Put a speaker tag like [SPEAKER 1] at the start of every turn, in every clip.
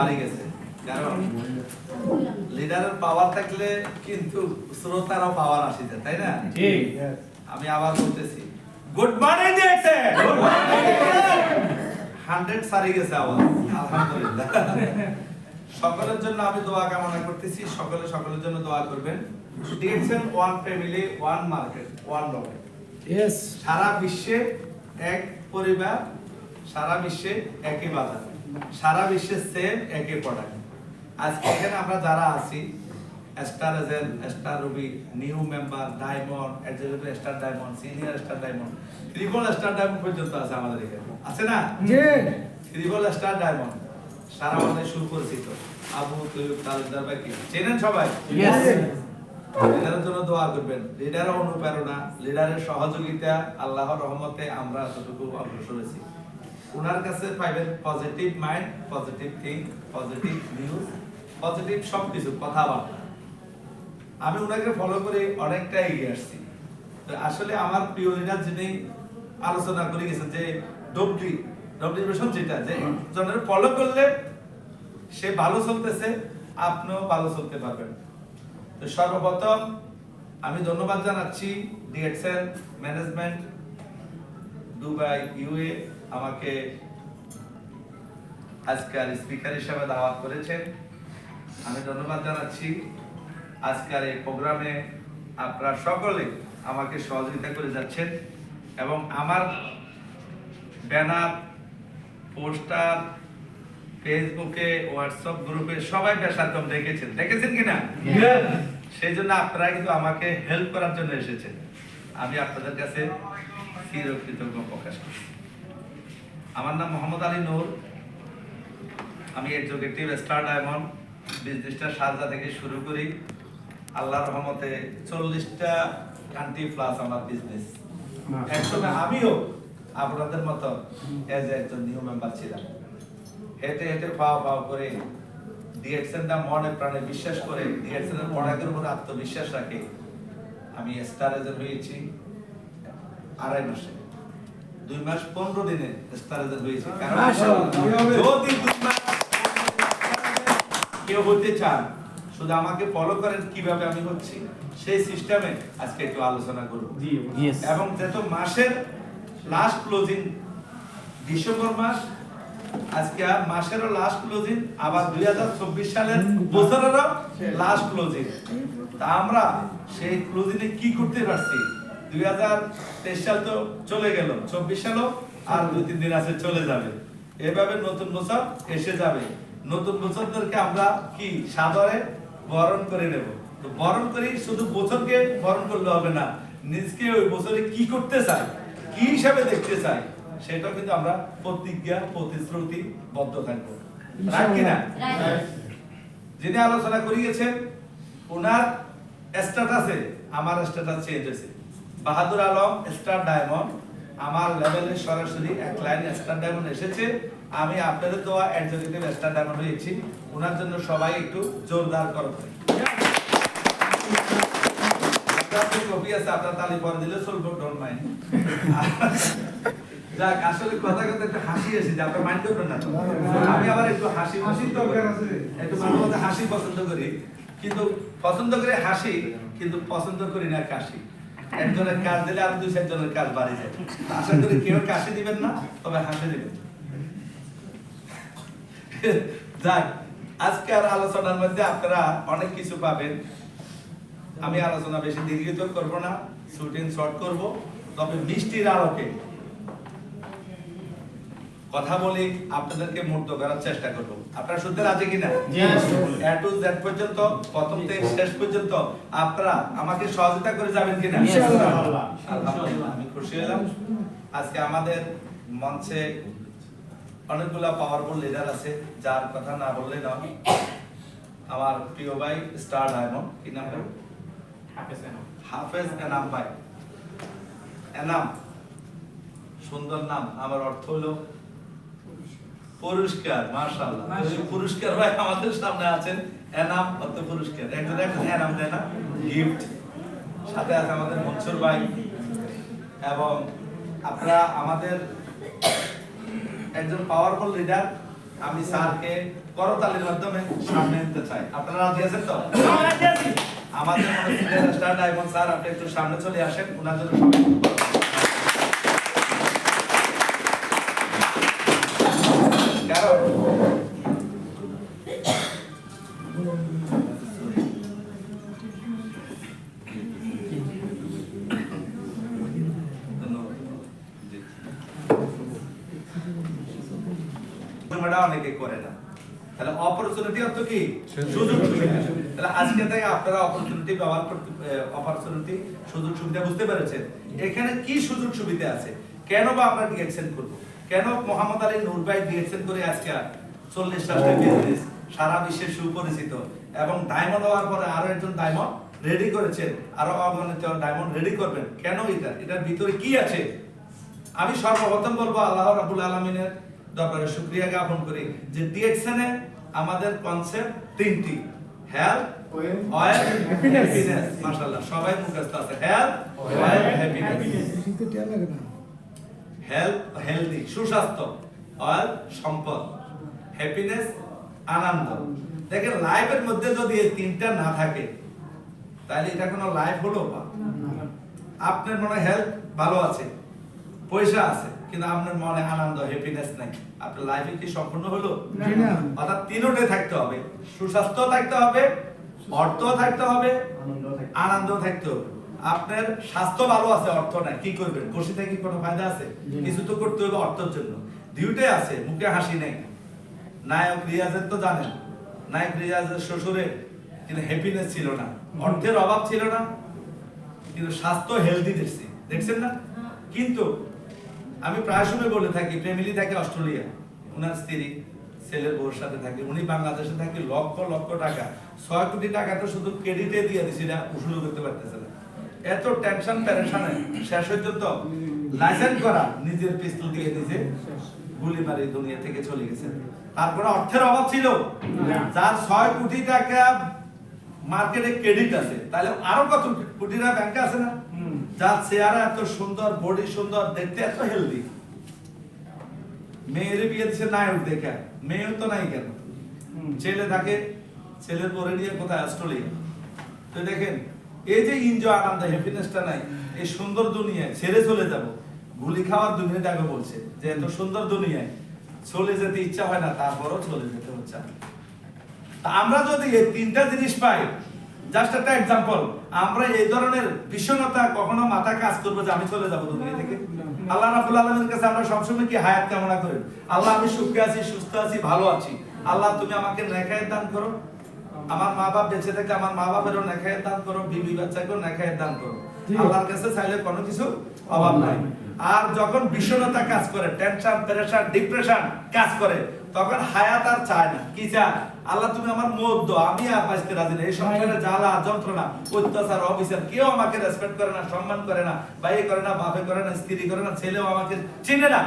[SPEAKER 1] বাড়ি গেছে, কারণ লিডারের পাওয়ার থাকলে কিন্তু শ্রোতারও পাওয়ার আসে যায়, তাই না?
[SPEAKER 2] ঠিক।
[SPEAKER 1] আমি আবার বলতেছি, গুড মর্নিং দিয়েছে, 100 সারি গেছে আবার, আলহামদুলিল্লাহ। সকলের জন্য আমি দোয়া কামনা করতেছি, সকলের জন্য দোয়া করবেন। DXN one family, one market, one knowledge.
[SPEAKER 2] Yes.
[SPEAKER 1] সারা বিশ্বে এক পরিবার, সারা বিশ্বে একই বাজার, সারা বিশ্বে সেম একই প্রোডাক্ট। আজকে এখানে আমরা যারা আছি, star agent, star Ruby, new member, diamond, executive star diamond, senior star diamond, triple star diamond পর্যন্ত আছে আমাদের এখানে, আছে না?
[SPEAKER 2] জি।
[SPEAKER 1] ট্রিপল স্টার ডায়মন্ড সারা বাংলাদেশে সুপরিচিত। আবু তৈয়ব তালুকদার ভাই চেনেন সবাই?
[SPEAKER 2] ইয়েস।
[SPEAKER 1] লিডারের জন্য দোয়া করবেন। লিডারের অনুপ্রেরণা, লিডারের সহযোগিতা, আল্লাহর রহমতে আমরা এতটুকু অগ্রসর হয়েছি। ওনার কাছে পাইবেন positive mind, positive think, positive news, positive সবকিছু, কথাবার্তা। আমি ওনাকে ফলো করে অনেকটা এগিয়ে আসছি। তো আসলে আমার প্রিয় লিডার যিনি আলোচনা করে গেছেন যে ডব্লি যেটা, যে জনের ফলো করলে সে ভালো চলতেছে, আপনিও ভালো চলতে পারবেন। তো সর্বপ্রথম আমি ধন্যবাদ জানাচ্ছি ডিএক্সএন ম্যানেজমেন্ট দুবাই ইউএ আমাকে আজকের স্পিকার হিসেবে দাওয়াত করেছেন। আমি ধন্যবাদ জানাচ্ছি আজকের এই প্রোগ্রামে আপনারা সকলে আমাকে সহযোগিতা করে যাচ্ছেন এবং আমার ব্যানার, পোস্টার, ফেসবুকে, হোয়াটসঅ্যাপ গ্রুপে সবাই বেশারকম দেখেছেন কিনা? সেই জন্য আপনারা কিন্তু আমাকে হেল্প করার জন্য এসেছেন। আমি আপনাদের কাছে চিরকৃতজ্ঞ প্রকাশ করছি। আমার নাম মোহাম্মদ আলী নূর। আমি এক্সিকিউটিভ স্টার ডায়মন্ড বিজনেসটা সাজা থেকে শুরু করি। আল্লাহর রহমতে 40টা কান্ট্রি প্লাস আমার বিজনেস। একসময় আমিও আপনাদের মতো এজ একজন নিউ মেম্বার ছিলাম। হেঁটে হেঁটে পাও করে ডিএক্সএনটা মনে প্রাণে বিশ্বাস করে ডিএক্সএনের প্রোডাক্টের উপর আত্মবিশ্বাস রাখে আমি স্টার এজেন্ট হয়েছি 2.5 মাসে, 2 মাস 15 দিনে স্টার এজেন্ট হয়েছি। কারণ যদি 2 মাস কেউ হতে চান, শুধু আমাকে ফলো করেন কিভাবে আমি হচ্ছি, সেই সিস্টেমে আজকে একটু আলোচনা করব। এবং যেহেতু মাসের লাস্ট ক্লোজিং ডিসেম্বর মাস, আজকে মাসেরও লাস্ট ক্লোজিং, আবার 2024 সালের বছরেরও লাস্ট ক্লোজিং। তা আমরা সেই ক্লোজিংয়ে কি করতে পারছি? 2023 সাল তো চলে গেল, 24 সালও আর 2-3 দিন আছে চলে যাবে। এভাবে নতুন বছর এসে যাবে। নতুন বছরদেরকে আমরা কি সাদরে বরণ করে নেব। তো বরণ করি, শুধু বছরকে বরণ করলে হবে না, নিজকে ওই বছরে কি করতে চাই, কি হিসাবে দেখতে চাই, সেটাও কিন্তু আমরা প্রতিজ্ঞা, প্রতিশ্রুতি বদ্ধ থাকবো, রাখি না? যিনি আলোচনা করিয়েছেন ওনার স্ট্যাটাসে আমার স্ট্যাটাস চেঞ্জ হয়েছে। বাহাদুর আলম স্টার ডায়মন্ড, আমার লেভেলে সরাসরি এক লাইন স্টার ডায়মন্ড এসেছে। আমি আপনাদের দোয়া এক্সিকিউটিভ স্টার ডায়মন্ড হয়েছি। ওনার জন্য সবাই একটু জোরদার করবেন। কপি আছে, আপনার তালি পরে দিলে চলবে, ডোন্ট মাইন্ড। যাক, আসলে কথা একটু হাসি এসে যে আপনার মাইন্ড করবেন না। আমি আবার একটু হাসি দরকার আছে, একটু মাঝে মাঝে হাসি পছন্দ করি, কিন্তু পছন্দ করে হাসি, কিন্তু পছন্দ করি না কাশি। একজনের কাজ দিলে আর 2-4 জনের কাজ বাড়ি যায়। আশা করি কেউ কাশি দিবেন না, তবে হাসি দিবেন। যাক, আজকের আলোচনার মধ্যে আপনারা অনেক কিছু পাবেন। আমি আলোচনা বেশি দীর্ঘিত করব না, শুটিং শর্ট করব। তবে মিষ্টির আলোকে কথা বলি, আপনাদেরকে মুগ্ধ করার চেষ্টা করব। আপনারা শুনতে রাজি কিনা? এ টু জেড পর্যন্ত, প্রথম থেকে শেষ পর্যন্ত আপনারা আমাকে সহযোগিতা করে যাবেন কিনা? ইনশাআল্লাহ। আলহামদুলিল্লাহ, আমি খুশি হলাম। আজকে আমাদের মঞ্চে অনেকগুলা পাওয়ারফুল লিডার আছে, যার কথা না বললে নয়। আমার প্রিয় ভাই স্টার ডায়মন্ড, কি নাম? হাফেজ এনাম ভাই। এনাম সুন্দর নাম, আমার অর্থ হলো পুরস্কার। মাশাআল্লাহ, পুরস্কার ভাই আমাদের সামনে আছেন। এনাম অর্থ পুরস্কার, একজন এনাম দেয় না, গিফট। সাথে আছে আমাদের মনসুর ভাই। এবং আপনারা আমাদের একজন পাওয়ারফুল লিডার আমি স্যারকে করতালির মাধ্যমে সামনে নিতে চাই। আপনারা রাজি আছেন তো? আমাদের মনে সিনিয়র স্টার ডায়মন্ড স্যার, আপনি একটু সামনে চলে আসেন, ওনার জন্য সবাই কারণ অনেকে করে না। তাহলে অপরচুনিটি অর্থ কি? সুযোগ সুবিধা। তাহলে আজকে থেকে আপনারা অপরচুনিটি ব্যবহার করতে, অপরচুনিটি সুযোগ সুবিধা বুঝতে পেরেছেন। এখানে কি সুযোগ সুবিধা আছে? কেন বা আমরা ডিএক্সেন করব? কেন মোহাম্মদ আলী নূর ভাই ডিএক্সেন করে আজকে 40 রাষ্ট্রের বিজনেস সারা বিশ্বে সুপরিচিত, এবং ডায়মন্ড হওয়ার পরে আরো একজন ডায়মন্ড রেডি করেছেন, আরো অগণিত ডায়মন্ড রেডি করবেন। কেন এটা? এটার ভিতরে কি আছে? আমি সর্বপ্রথম বলবো আল্লাহ রাব্বুল আলামিনের দরবারে শুকরিয়া জ্ঞাপন করি যে ডিএক্সএনে আমাদের কনসেপ্ট তিনটি: হেলথ, ওয়েলথ, হ্যাপিনেস। মাশাআল্লাহ সবাই মুখস্থ আছে। Health, wealth, happiness. Health healthy সুস্বাস্থ্য, ওয়েলথ সম্পদ, হ্যাপিনেস আনন্দ। দেখেন লাইফের মধ্যে যদি এই তিনটা না থাকে তাহলে এটা কোনো লাইফ হলো না। আপনার মনে হেলথ ভালো আছে, পয়সা আছে, কিন্তু আপনার মনে আনন্দ হ্যাপিনেস নাই, আপনার লাইফে কি সম্পূর্ণ হলো? না। অর্থাৎ তিনটে থাকতে হবে, সুস্বাস্থ্য থাকতে হবে, অর্থ থাকতে হবে, আনন্দ থাকতে হবে। আপনার স্বাস্থ্য ভালো আছে, অর্থ নাই, কি করবেন? বসে থেকে কোনো ফায়দা আছে? কিছু তো করতে হবে অর্থের জন্য। দুইটাই আছে, মুখে হাসি নেই। নায়ক রিয়াজের তো জানেন, নায়ক রিয়াজের শ্বশুরে কিন্তু হ্যাপিনেস ছিল না, অর্থের অভাব ছিল না, কিন্তু স্বাস্থ্য হেলদি দেখছেন না? কিন্তু আমি প্রায় সময় বলে থাকি, ফ্যামিলি থাকে অস্ট্রেলিয়া, ওনার স্ত্রী ছেলের বউর সাথে থাকে, উনি বাংলাদেশে থাকে, লক্ষ লক্ষ টাকা, 6 কোটি টাকা তো শুধু ক্রেডিটে দিয়ে দিছি, না উসুল করতে পারতেছে না। এত টেনশন প্যারেশানে শেষ পর্যন্ত লাইসেন্স করা নিজের পিস্তল দিয়ে নিজে গুলি মারি দুনিয়া থেকে চলে গেছে। তারপরে অর্থের অভাব ছিল, যার 6 কোটি টাকা মার্কেটে ক্রেডিট আছে, তাহলে আরো কত কোটি টাকা ব্যাংকে আছে না? যার চেহারা এত সুন্দর, বডি সুন্দর, দেখতে এত হেলদি, মেয়ের বিয়ে দিচ্ছে নায়ক দেখে, মেয়েও তো নাই কেন, ছেলে থাকে, ছেলের পরে নিয়ে কোথায় অস্ট্রেলিয়া। তো দেখেন এই যে এনজয়, আনন্দ, হ্যাপিনেসটা নাই, এই সুন্দর দুনিয়ায় ছেড়ে চলে যাব, গুলি খাওয়ার দুনিয়াতে আগে বলছে যে এত সুন্দর দুনিয়ায় চলে যেতে ইচ্ছা হয় না, তারপরও চলে যেতে হচ্ছে। আমরা যদি এই তিনটা জিনিস পাই, জাস্ট একটা এক্সাম্পল, আমরা এই ধরনের বিষণ্ণতা কখনো মাথা কাজ করবো যে আমি চলে যাবো দুনিয়া থেকে? আল্লাহ রাব্বুল আলামিনের কাছে আমরা সবসময় কি হায়াত কামনা করি? আল্লাহ আমি সুখে আছি, সুস্থ আছি, ভালো আছি, আল্লাহ তুমি আমাকে নেখায়েত দান করো, আমার মা বাপ বেঁচে থাকে, আমার মা বাপেরও নেখায়েত দান করো, বিবি বাচ্চাকেও নেখায়েত দান করো। আল্লাহর কাছে চাইলে কোনো কিছু অভাব নাই। আর যখন বিষণ্ণতা কাজ করে, টেনশন, প্রেশার, ডিপ্রেশন কাজ করে, তখন হায়াত আর চায় না। কি চায়? আল্লাহ তুমি আমার মত দাও, আমি আর বাঁচতে রাজি না। এই সংসারে জ্বালা, যন্ত্রণা, অত্যাচার, অবিচার, কেউ আমাকে রেসপেক্ট করে না, সম্মান করে না, ভাই করে না, বাপে করে না, স্ত্রী করে না, ছেলেও আমাকে চিনে না।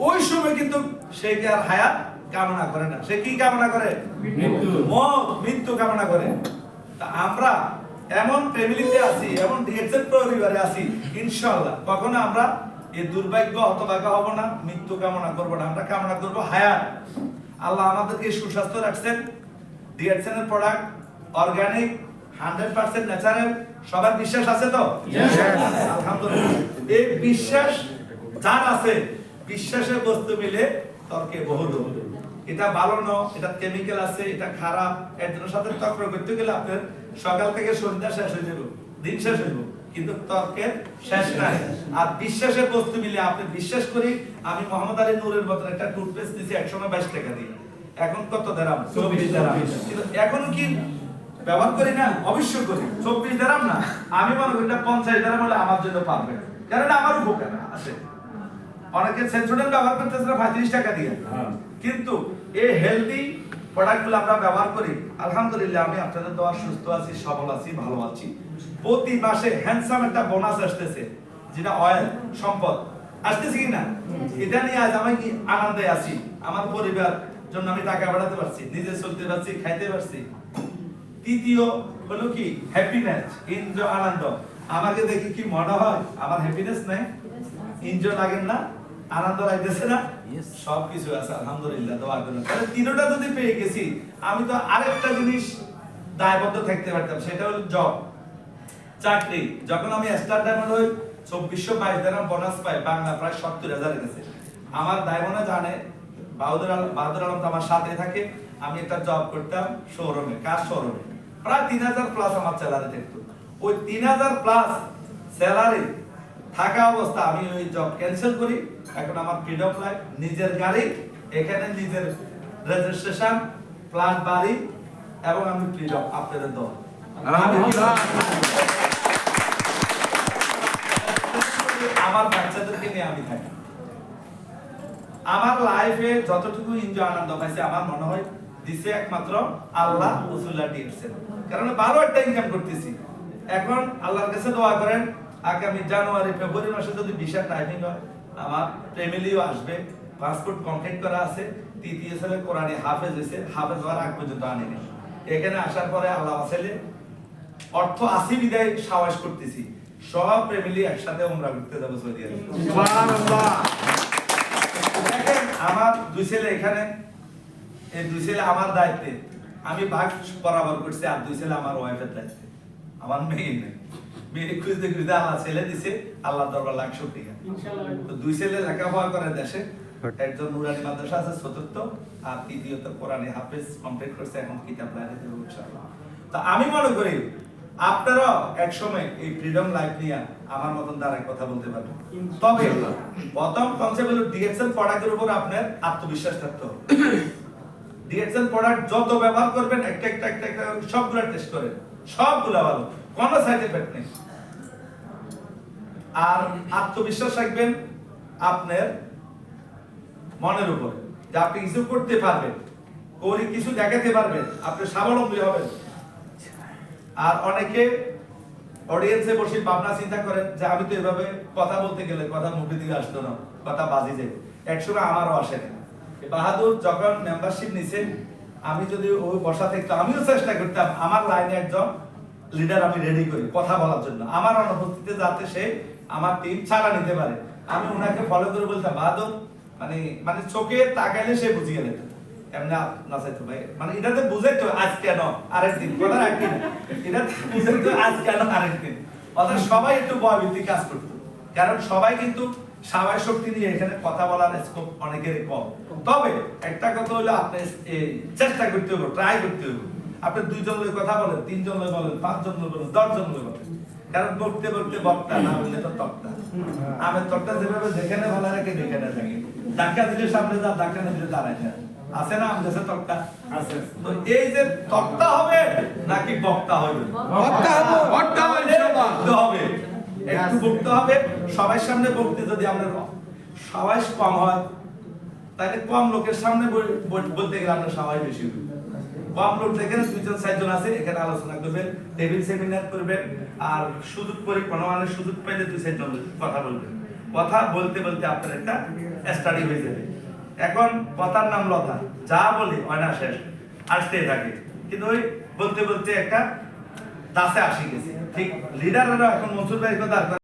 [SPEAKER 1] ওই সময় কিন্তু সে কি আর হায়াত কামনা করে না, সে কি কামনা করে? মৃত্যু, মৃত্যু কামনা করে। তা আমরা এমন ফ্যামিলিতে আছি, এমন ডিএক্সএন পরিবারে আছি, ইনশাআল্লাহ কখনো আমরা এই দুর্ভাগ্য হতভাগ্য হব না, মৃত্যু কামনা করব না, আমরা কামনা করব হায়াত। আল্লাহ আমাদেরকে সুস্বাস্থ্য রাখছেন। ডিএক্সএন এর প্রোডাক্ট অর্গানিক, 100% ন্যাচারাল। সবার বিশ্বাস আছে তো? আলহামদুলিল্লাহ। এই বিশ্বাস যার আছে, বিশ্বাসের বস্তু মিলে তর্কে বহুদূর। এটা ভালো না, এটা কেমিক্যাল আছে, এটা খারাপ, এর জন্য সাথে তর্ক করতে গেলে আপনার সকাল থেকে সন্ধ্যা শেষ হয়ে যাবে, দিন শেষ হইব, কিন্তু তর্কের শেষ নাই। আর বিশ্বাসের বস্তু মিলে আপনি বিশ্বাস করি, আমি মোহাম্মদ আলী নূরের মতো একটা টুথপেস্ট নিয়েছি 122 টাকা দিয়ে, এখন কত দাম? 24 দাম। কিন্তু এখন কি ব্যবহার করি না? অবশ্যই করি। 24 দাম না, আমি মনে করি 50 দাম হলে আমার জন্য পারফেক্ট, কারণ আমার উপকার আছে। অনেকে সেন্সোডেন্ট ব্যবহার করতেছে 35 টাকা দিয়ে, কিন্তু এই হেলদি প্রোডাক্টগুলো আমরা ব্যবহার করি। আলহামদুলিল্লাহ আমি আপনাদের দোয়া সুস্থ আছি, সবল আছি, ভালো আছি। প্রতি মাসে হ্যান্ডসাম একটা বোনাস আসতেছে, যেটা অয়েল সম্পদ আসতেছে কিনা, এটা নিয়ে আজ আমি কি আনন্দে আছি। আমার পরিবার জন্য আমি টাকা বাড়াতে পারছি, নিজে চলতে পারছি, খাইতে পারছি। তৃতীয় হলো কি হ্যাপিনেস, এনজয়, আনন্দ। আমাকে দেখি কি মনে হয় আমার হ্যাপিনেস নাই? এনজয় লাগেন না? আনন্দ লাগতেছে না? সবকিছু আছে আলহামদুলিল্লাহ, দোয়া করুন। তাহলে তিনটা যদি পেয়ে গেছি, আমি তো আরেকটা জিনিস দায়বদ্ধ থাকতে পারতাম, সেটা হলো জব, চাকরি। যখন আমি স্টার ডায়মন্ড হই 2422 দিন বোনাস পাই, বাংলা প্রায় 70,000 এর কাছে। আমার দায়মনে জানে বাহাদুর আলম তো আমার সাথে থাকে। আমি একটা জব করতাম শোরুমে, কার শোরুমে, প্রায় 3000 প্লাস আমার স্যালারি থাকতো। ওই 3000 প্লাস স্যালারি থাকা অবস্থা আমি ওই জব ক্যান্সেল করি। এখন আমার ফ্রিডম লাইফ, নিজের গাড়ি, এখানে নিজের রেজিস্ট্রেশন, প্ল্যাট, বাড়ি, এবং আমি ফ্রিডম আপনাদের দল। আমার বাচ্চাদেরকে নিয়ে আমি থাকি। আমার লাইফে যতটুকু এনজয় আনন্দ পাইছি, আমার মনে হয় দিছে একমাত্র আল্লাহ রাসূলুল্লাহ দিয়েছেন। কারণ ভালো একটা ইনকাম করতেছি। এখন আল্লাহর কাছে দোয়া করেন, আগামী জানুয়ারি ফেব্রুয়ারি মাসে যদি ভিসা টাইমিং হয়, আমার ফ্যামিলিও আসবে, পাসপোর্ট কমপ্লিট করা আছে, তৃতীয় ছেলে কোরআনে হাফেজ হয়েছে, হাফেজ হওয়ার আগ পর্যন্ত আনিনি। এখানে আসার পরে আল্লাহ ছেলে অর্থ আসি বিদায় সাবাস করতেছি, সব ফ্যামিলি একসাথে উমরা করতে যাবো সৌদি আরব। সুবহানাল্লাহ। দেখেন আমার দুই ছেলে এখানে, এই দুই ছেলে আমার দায়িত্বে, আমি ভাগ বরাবর করছি, আর দুই ছেলে আমার ওয়াইফের দায়িত্বে, আমার মেয়ে নেই। মেয়ে খুঁজতে খুঁজতে আল্লাহ ছেলে দিছে, আল্লাহ দরবার লাখ শুকরিয়া। তো দুই ছেলে লেখাপড়া করে দেশে, একজন নুরানি মাদ্রাসা আছে চতুর্থ, আর তৃতীয়ত কোরআনে হাফেজ কমপ্লিট করছে, এখন কিতাব লাইনে দেব ইনশাআল্লাহ। তো আমি মনে করি আপনারা একসময় এই ফ্রিডম লাইফ নিয়ে আমার মতন দাঁড়ায় কথা বলতে পারবেন। তবে প্রথম কনসেপ্ট হলো ডিএক্সএল প্রোডাক্টের উপর আপনার আত্মবিশ্বাস থাকতে হবে। ডিএক্সএল প্রোডাক্ট যত ব্যবহার করবেন, একটা সবগুলো টেস্ট করেন, সবগুলো ভালো, কোনো সাইড এফেক্ট নেই। আর আত্মবিশ্বাস রাখবেন আপনার মনের উপরে, যে আপনি কিছু করতে পারবেন, করে কিছু দেখাতে পারবেন, আপনি স্বাবলম্বী হবেন। আর অনেকে অডিয়েন্সে বসে ভাবনা চিন্তা করেন যে আমি তো এভাবে কথা বলতে গেলে কথা মুখে দিকে আসতো না, কথা বাজি যায়, একসময় আমারও আসে না। বাহাদুর যখন মেম্বারশিপ নিছে, আমি যদি ওই বসা থাকতো, আমিও চেষ্টা করতাম আমার লাইনে একজন লিডার আমি রেডি করি কথা বলার জন্য, আমার অনুপস্থিতিতে যাতে সে আমার টিম ছাড়া নিতে পারে। আমি ওনাকে ফলো করে বলতাম, বাহাদুর মানে চোখে তাকাইলে সে বুঝে গেলে এমনি না চাইতো ভাই, মানে এটাতে বুঝাইতো আজ কেন আরেকদিন, কথা রাখি না, এটা বুঝাইতো আজ কেন আরেকদিন। অর্থাৎ সবাই একটু ভয়ভীতি কাজ করতো, কারণ সবাই কিন্তু স্বাভাবিক শক্তি নিয়ে এখানে কথা বলার স্কোপ অনেকেরই কম। তবে একটা কথা হলো আপনি চেষ্টা করতে হবে, ট্রাই করতে হবে। আপনি 2 জন লোক কথা বলেন, 3 জন লোক বলেন, 5 জন লোক বলেন, 10 জন লোক বলেন, কারণ বলতে বলতে বক্তা না বললে তো তক্তা। আমি তক্তা যেভাবে যেখানে ভালো রাখে সেখানে থাকে, ধাক্কা দিলে সামনে যা, ধাক্কা না দিলে দাঁড়ায় যায়, আছে না আমাদের দেশে তক্তা আছে। তো এই যে তক্তা হবে নাকি বক্তা হবে? বক্তা হবে, বক্তা হবে, একটু বক্তা হবে। সবার সামনে বলতে যদি আমরা সবাই কম হয়, তাহলে কম লোকের সামনে বলতে গেলে আমরা সবাই বেশি হই। কম লোক যেখানে 2 জন 4 জন আছে, এখানে আলোচনা করবেন, টেবিল সেমিনার করবেন, আর সুযোগ পরিকল্পনার সুযোগ পেলে 2-4 জন কথা বলবেন। কথা বলতে বলতে আপনার একটা স্টাডি হয়ে যাবে। এখন কথার নাম লতা, যা বলি অনা শেষ আসতেই থাকে, কিন্তু ওই বলতে বলতে একটা দাসে আসি গেছে। ঠিক লিডাররা এখন মনসুর ভাই কথা